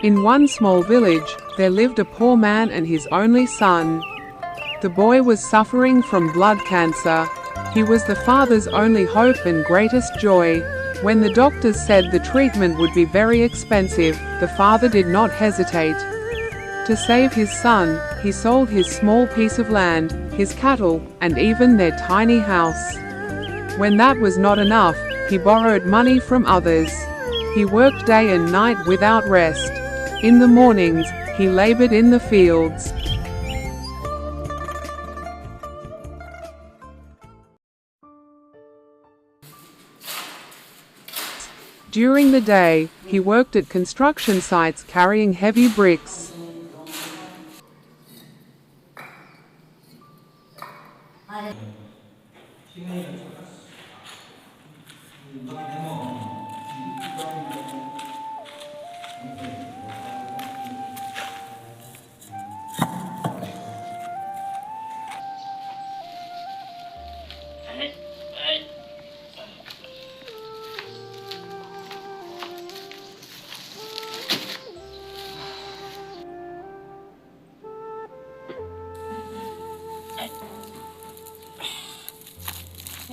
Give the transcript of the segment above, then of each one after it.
In one small village, there lived a poor man and his only son. The boy was suffering from blood cancer. He was the father's only hope and greatest joy. When the doctors said the treatment would be very expensive, the father did not hesitate. To save his son, he sold his small piece of land, his cattle, and even their tiny house. When that was not enough, he borrowed money from others. He worked day and night without rest. In the mornings, he labored in the fields. During the day, he worked at construction sites carrying heavy bricks.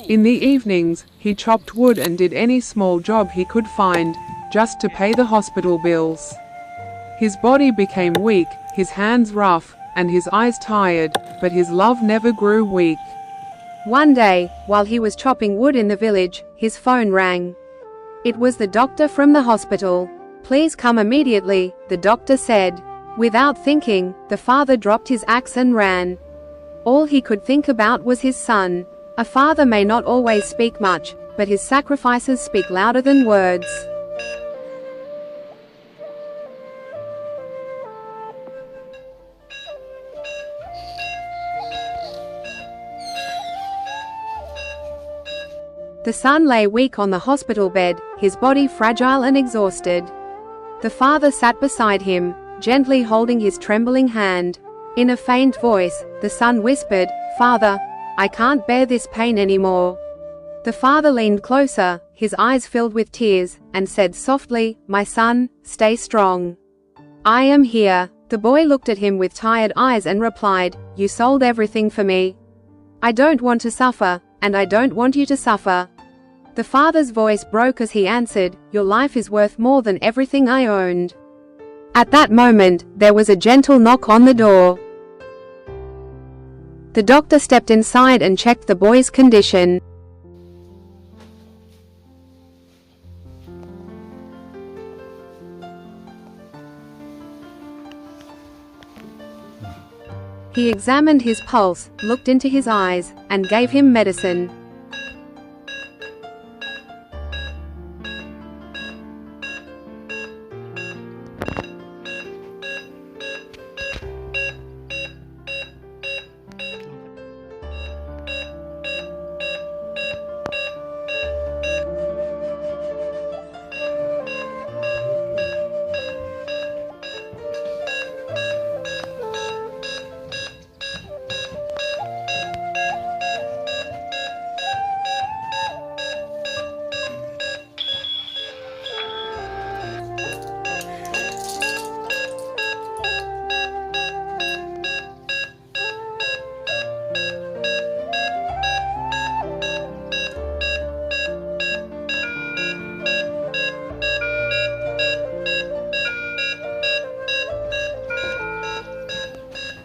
In the evenings, he chopped wood and did any small job he could find, just to pay the hospital bills. His body became weak, his hands rough, and his eyes tired, but his love never grew weak. One day, while he was chopping wood in the village, his phone rang. It was the doctor from the hospital. "Please come immediately," the doctor said. Without thinking, the father dropped his axe and ran. All he could think about was his son. A father may not always speak much, but his sacrifices speak louder than words. The son lay weak on the hospital bed, his body fragile and exhausted. The father sat beside him, gently holding his trembling hand. In a faint voice, the son whispered, "Father, I can't bear this pain anymore." The father leaned closer, his eyes filled with tears, and said softly, "My son, stay strong. I am here." The boy looked at him with tired eyes and replied, "You sold everything for me. I don't want to suffer, and I don't want you to suffer." The father's voice broke as he answered, "Your life is worth more than everything I owned." At that moment, there was a gentle knock on the door. The doctor stepped inside and checked the boy's condition. He examined his pulse, looked into his eyes, and gave him medicine.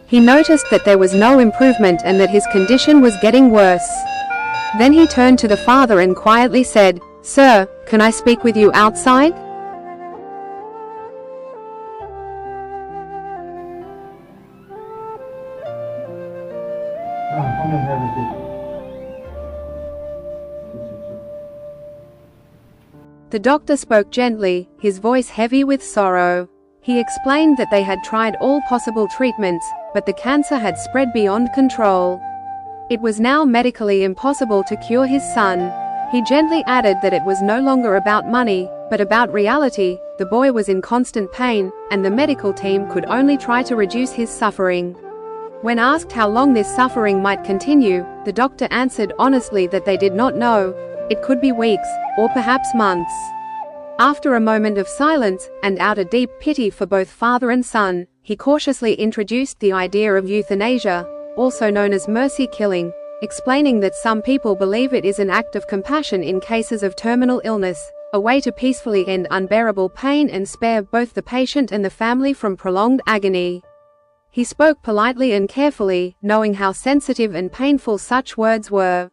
He noticed that there was no improvement and that his condition was getting worse. Then he turned to the father and quietly said, "Sir, can I speak with you outside?" The doctor spoke gently, his voice heavy with sorrow. He explained that they had tried all possible treatments, but the cancer had spread beyond control. It was now medically impossible to cure his son. He gently added that it was no longer about money, but about reality. The boy was in constant pain, and the medical team could only try to reduce his suffering. When asked how long this suffering might continue, the doctor answered honestly that they did not know. It could be weeks, or perhaps months. After a moment of silence, and out of deep pity for both father and son, he cautiously introduced the idea of euthanasia, also known as mercy killing, explaining that some people believe it is an act of compassion in cases of terminal illness, a way to peacefully end unbearable pain and spare both the patient and the family from prolonged agony. He spoke politely and carefully, knowing how sensitive and painful such words were.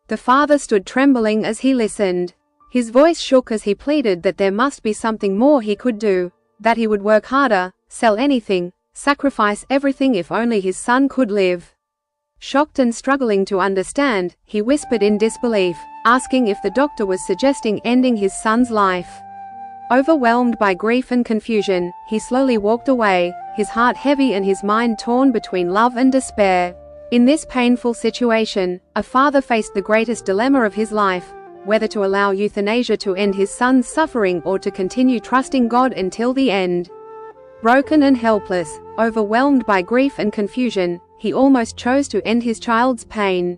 The father stood trembling as he listened. His voice shook as he pleaded that there must be something more he could do, that he would work harder, sell anything, sacrifice everything if only his son could live. Shocked and struggling to understand, he whispered in disbelief, asking if the doctor was suggesting ending his son's life. Overwhelmed by grief and confusion, he slowly walked away, his heart heavy and his mind torn between love and despair. In this painful situation, a father faced the greatest dilemma of his life, whether to allow euthanasia to end his son's suffering or to continue trusting God until the end. Broken and helpless, overwhelmed by grief and confusion, he almost chose to end his child's pain.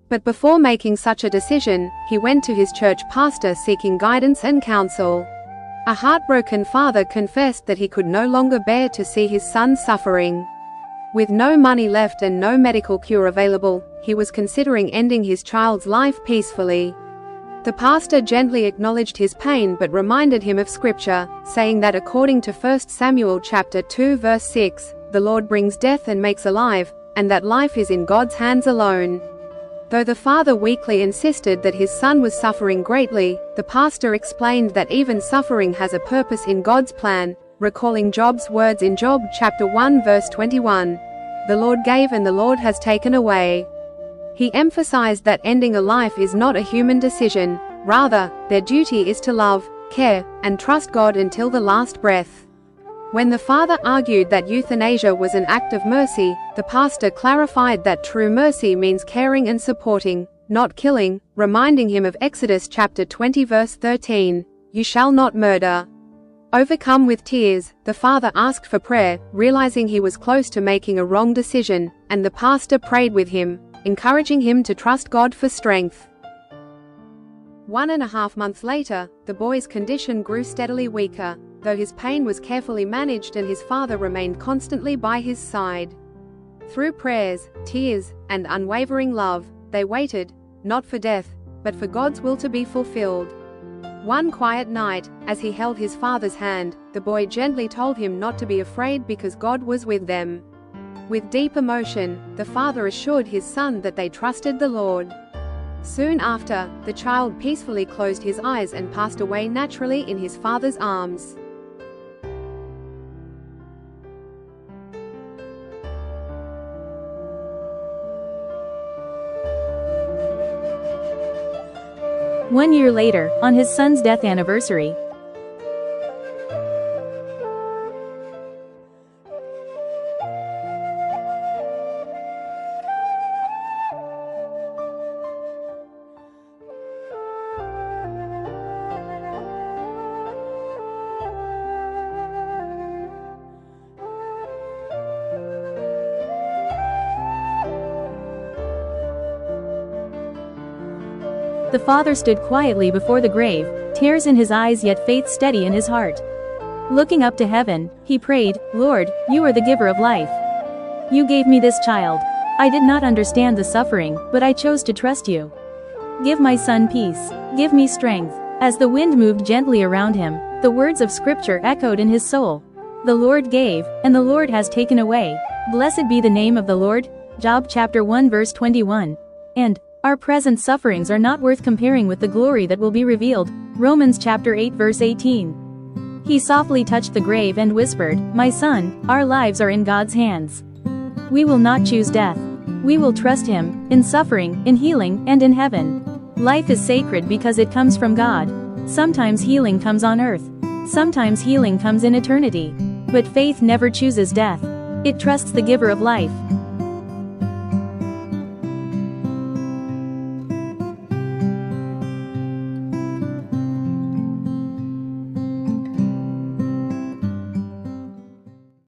But before making such a decision, he went to his church pastor seeking guidance and counsel. A heartbroken father confessed that he could no longer bear to see his son suffering. With no money left and no medical cure available, he was considering ending his child's life peacefully. The pastor gently acknowledged his pain but reminded him of scripture, saying that according to 1 Samuel chapter 2 verse 6, the Lord brings death and makes alive, and that life is in God's hands alone. Though the father weakly insisted that his son was suffering greatly, the pastor explained that even suffering has a purpose in God's plan, recalling Job's words in Job chapter 1 verse 21. The Lord gave and the Lord has taken away. He emphasized that ending a life is not a human decision, rather, their duty is to love, care, and trust God until the last breath. When the father argued that euthanasia was an act of mercy, the pastor clarified that true mercy means caring and supporting, not killing, reminding him of Exodus chapter 20 verse 13, "You shall not murder." Overcome with tears, the father asked for prayer, realizing he was close to making a wrong decision, and the pastor prayed with him, encouraging him to trust God for strength. 1.5 months later, the boy's condition grew steadily weaker, though his pain was carefully managed and his father remained constantly by his side. Through prayers, tears, and unwavering love, they waited, not for death, but for God's will to be fulfilled. One quiet night, as he held his father's hand, the boy gently told him not to be afraid because God was with them. With deep emotion, the father assured his son that they trusted the Lord. Soon after, the child peacefully closed his eyes and passed away naturally in his father's arms. One year later, on his son's death anniversary, the father stood quietly before the grave, tears in his eyes yet faith steady in his heart. Looking up to heaven, he prayed, "Lord, you are the giver of life. You gave me this child. I did not understand the suffering, but I chose to trust you. Give my son peace. Give me strength." As the wind moved gently around him, the words of scripture echoed in his soul. The Lord gave, and the Lord has taken away. Blessed be the name of the Lord. Job chapter 1 verse 21. And, our present sufferings are not worth comparing with the glory that will be revealed. Romans chapter 8 verse 18. He softly touched the grave and whispered, "My son, our lives are in God's hands. We will not choose death. We will trust Him, in suffering, in healing, and in heaven. Life is sacred because it comes from God. Sometimes healing comes on earth. Sometimes healing comes in eternity. But faith never chooses death. It trusts the giver of life."